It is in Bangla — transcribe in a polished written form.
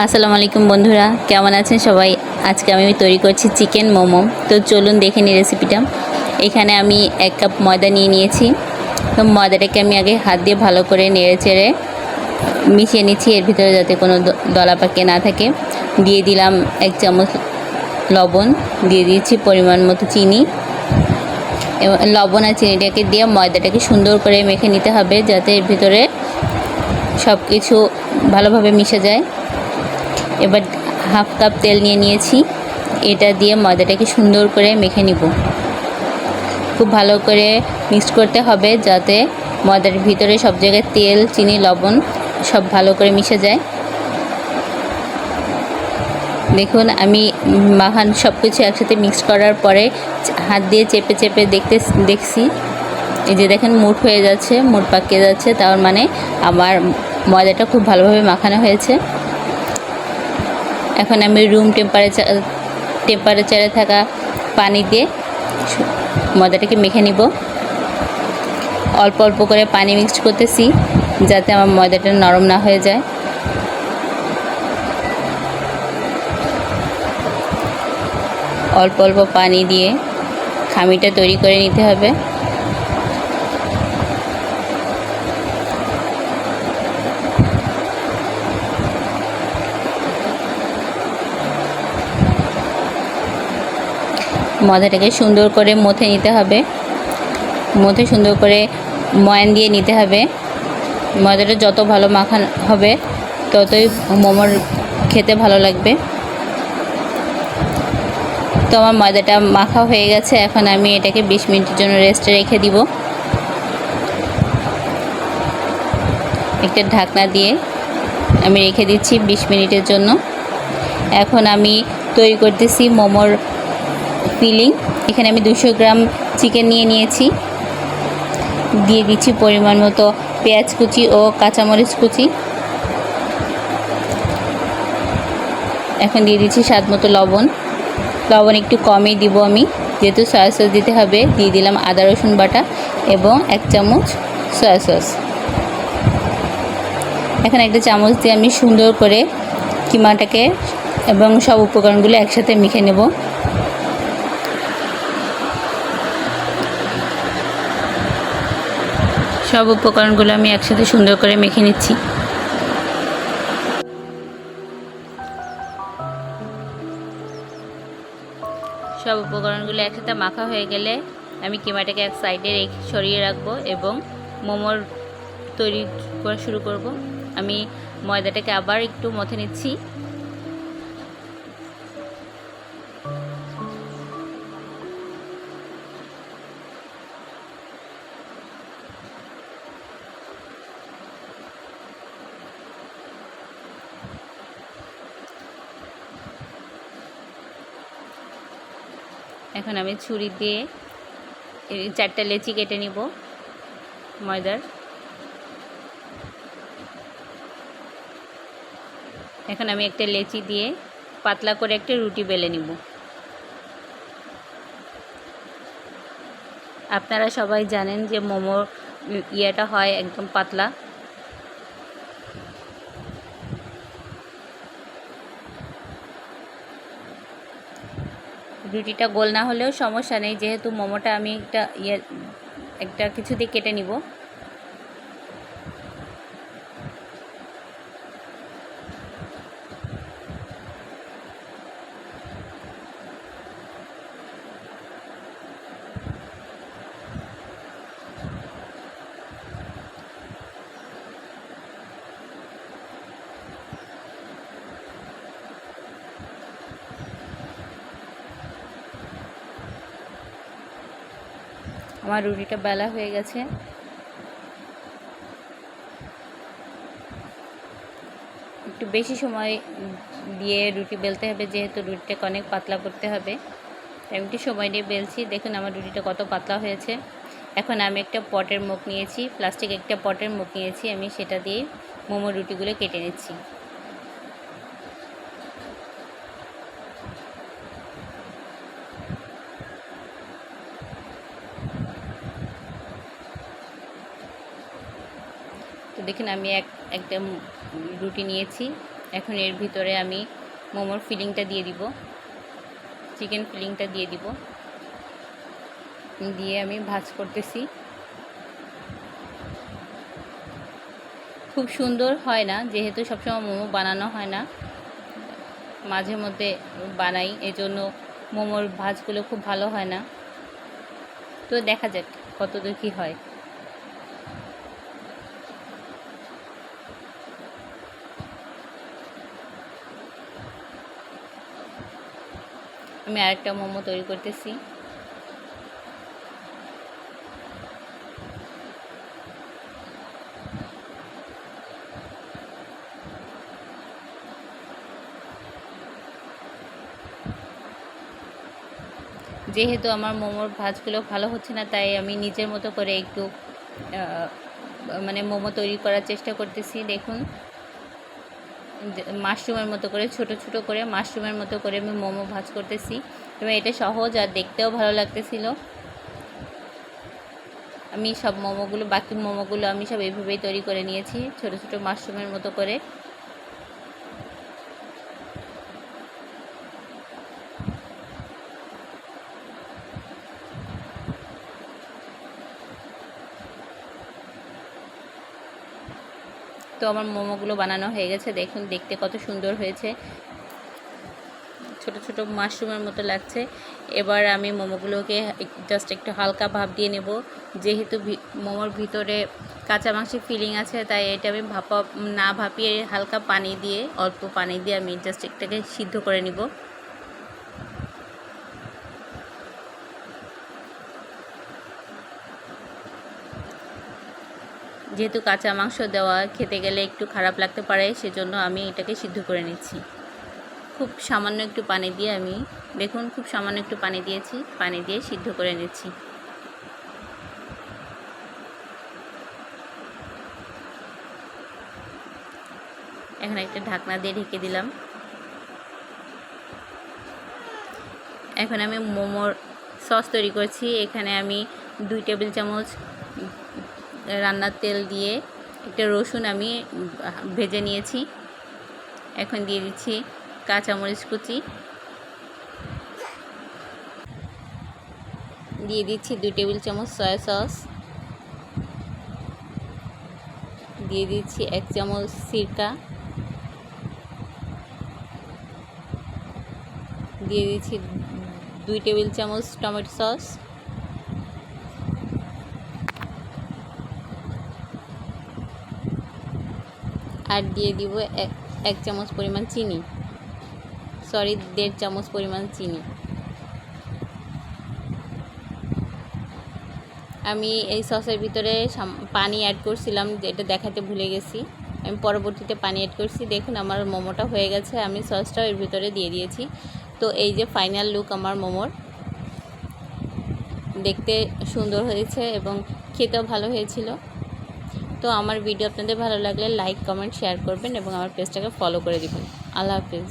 আসসালামু আলাইকুম বন্ধুরা, কেমন আছেন সবাই? আজকে আমি তৈরি করছি চিকেন মোমো। তো চলুন দেখে নিই রেসিপিটা। এখানে আমি 1 কাপ ময়দা নিয়ে নিয়েছি। তো ময়দাটাকে আমি আগে হাত দিয়ে ভালো করে নেড়ে চেড়ে মিশিয়ে নিচ্ছি, এর ভিতরে যাতে কোনো দলা পাকিয়ে না থাকে। দিয়ে দিলাম 1 চামচ লবণ, দিয়ে দিয়েছি পরিমাণ মতো চিনি। এবং লবণ আর চিনিটাকে দিয়ে ময়দাটাকে সুন্দর করে মেখে নিতে হবে, যাতে এর ভিতরে সব কিছু ভালোভাবে মিশে যায়। এবার হাফ কাপ তেল নিয়ে নিয়েছি, এটা দিয়ে ময়দাটাকে সুন্দর করে মেখে নিব। খুব ভালো করে মিক্স করতে হবে, যাতে ময়দার ভিতরে সব জায়গায় তেল, চিনি, লবণ সব ভালো করে মিশে যায়। দেখুন, আমি সব কিছু একসাথে মিক্স করার পরে হাত দিয়ে চেপে চেপে দেখছি, এই যে দেখেন মুঠ হয়ে যাচ্ছে, মুঠ পাকিয়ে যাচ্ছে, তার মানে আমার ময়দাটা খুব ভালোভাবে মাখানো হয়েছে। এখন আমি রুম টেম্পারেচারে থাকা পানি দিয়ে ময়দাটাকে মেখে নিব। অল্প অল্প করে পানি মিক্স করতেছি, যাতে আমার ময়দাটা নরম না হয়ে যায়। অল্প অল্প পানি দিয়ে খামিটা তৈরি করে নিতে হবে। ময়দাটাকে সুন্দর করে মথে নিতে হবে, মথে সুন্দর করে ময়ান দিয়ে নিতে হবে। ময়দাটা যত ভালো মাখানো হবে, ততই মোমোর খেতে ভালো লাগবে। তো আমার ময়দাটা মাখা হয়ে গেছে, এখন আমি এটাকে 20 মিনিটের জন্য রেস্টে রেখে দিব। একটা ঢাকনা দিয়ে আমি রেখে দিচ্ছি 20 মিনিটের জন্য। এখন আমি তৈরি করতেছি মোমোর ফিলিং। এখানে আমি 200 গ্রাম চিকেন নিয়ে নিয়েছি, দিয়ে দিচ্ছি পরিমাণ মতো পেঁয়াজ কুচি ও কাঁচামরিচ কুচি। এখন দিয়ে দিচ্ছি স্বাদ মতো লবণ একটু কমই দিব আমি, যেহেতু সয়া সস দিতে হবে। দিয়ে দিলাম আদা রসুন বাটা এবং 1 চামচ সয়া সস। এখন একটা চামচ দিয়ে আমি সুন্দর করে কিমাটাকে এবং সব উপকরণগুলো একসাথে মেখে নেব। সব উপকরণগুলো আমি একসাথে সুন্দর করে মেখে নিচ্ছি। সব উপকরণগুলো একসাথে মাখা হয়ে গেলে আমি কিমাটাকে এক সাইডে সরিয়ে রাখবো এবং মোমোর তৈরি করা শুরু করব। আমি ময়দাটাকে আবার একটু মথে নিচ্ছি। এখন আমি ছুরি দিয়ে 4টা লেচি কেটে নিব ময়দার। এখন আমি একটা লেচি দিয়ে পাতলা করে একটা রুটি বেলে নিব। আপনারা সবাই জানেন যে মোমোর ইয়েটা হয় একদম পাতলা। রুটিটা গোল না হলেও সমস্যা নেই, যেহেতু মোমোটা আমি একটা কিছু দিয়ে কেটে নিব। আমার রুটিটা বেলা হয়ে গেছে। একটু বেশি সময় দিয়ে রুটি বেলতে হবে, যেহেতু রুটিটাকে অনেক পাতলা করতে হবে। আমি একটু সময় দিয়ে বেলছি। দেখুন আমার রুটিটা কত পাতলা হয়েছে। এখন আমি একটা পটের মুখ নিয়েছি, প্লাস্টিক একটা পটের মুখ নিয়েছি, আমি সেটা দিয়ে মোমোর রুটিগুলো কেটে নিচ্ছি। তো দেখুন আমি একটা রুটি নিয়েছি, এখন এর ভিতরে আমি মোমোর ফিলিংটা দিয়ে দিব, চিকেন ফিলিংটা দিয়ে দিব, দিয়ে আমি ভাজ করতেছি। খুব সুন্দর হয় না, যেহেতু সবসময় মোমো বানানো হয় না, মাঝে মধ্যে বানাই, এই জন্য মোমোর ভাজগুলো খুব ভালো হয় না। তো দেখা যাক কতদূর কী হয়। আমি আরেকটা মোমো তৈরি করতেছি। যেহেতু আমার মোমোর ভাজগুলো ভালো হচ্ছে না, তাই আমি নিজের মতো করে একটু মানে মোমো তৈরি করার চেষ্টা করতেছি। দেখুন, মাশরুমের মতো করে ছোট ছোট করে মাশরুমের মতো করে আমি মোমো ভাজ করতেছি, এবং এটা সহজ আর দেখতেও ভালো লাগতেছিল। আমি সব মোমোগুলো, বাকি মোমোগুলো আমি সব এইভাবেই তৈরি করে নিয়েছি, ছোট ছোট মাশরুমের মতো করে। তো আমার মোমোগুলো বানানো হয়ে গেছে, দেখুন দেখতে কত সুন্দর হয়েছে, ছোট ছোট মাশরুমের মতো লাগছে। এবার আমি মোমোগুলোকে জাস্ট একটু হালকা ভাপ দিয়ে নেব। যেহেতু মোমোর ভিতরে কাঁচা মাংসের ফিলিং আছে, তাই এটা আমি না ভাপিয়ে হালকা পানি দিয়ে, অল্প পানি দিয়ে আমি জাস্ট এটাকে সিদ্ধ করে নিব। যেহেতু কাঁচা মাংস দেওয়া, খেতে গেলে একটু খারাপ লাগতে পারে, সেজন্য আমি এটাকে সিদ্ধ করে নিচ্ছি। খুব সামান্য একটু পানি দিয়ে আমি, দেখুন খুব সামান্য একটু পানি দিয়েছি, পানি দিয়ে সিদ্ধ করে নিচ্ছি। এখন একটা ঢাকনা দিয়ে ঢেকে দিলাম। এখন আমি মোমোর সস তৈরি করছি। এখানে আমি 2 টেবিল চামচ রান্নার তেল দিয়ে একটা রসুন আমি ভেজে নিয়েছি। এখন দিয়ে দিচ্ছি কাঁচামরিচ কুচি, দিয়ে দিচ্ছি 2 টেবিল চামচ সয়া সস, দিয়ে দিচ্ছি 1 চামচ সিরকা, দিয়ে দিচ্ছি 2 টেবিল চামচ টমেটো সস, আর দিয়ে দিব 1 চামচ পরিমাণ চিনি, 1.5 চামচ পরিমাণ চিনি। আমি এই সসের ভিতরে পানি অ্যাড করছিলাম, যেটা দেখাতে ভুলে গেছি, আমি পরবর্তীতে পানি অ্যাড করছি। দেখুন আমার মোমোটা হয়ে গেছে, আমি সসটাও এর ভিতরে দিয়ে দিয়েছি। তো এই যে ফাইনাল লুক আমার মোমোর, দেখতে সুন্দর হয়েছে এবং খেতেও ভালো হয়েছিল। তো আমার ভিডিও আপনাদের ভালো লাগলে লাইক, কমেন্ট, শেয়ার করবেন এবং আমার পেজটাকে ফলো করে দিবেন। আল্লাহ হাফিজ।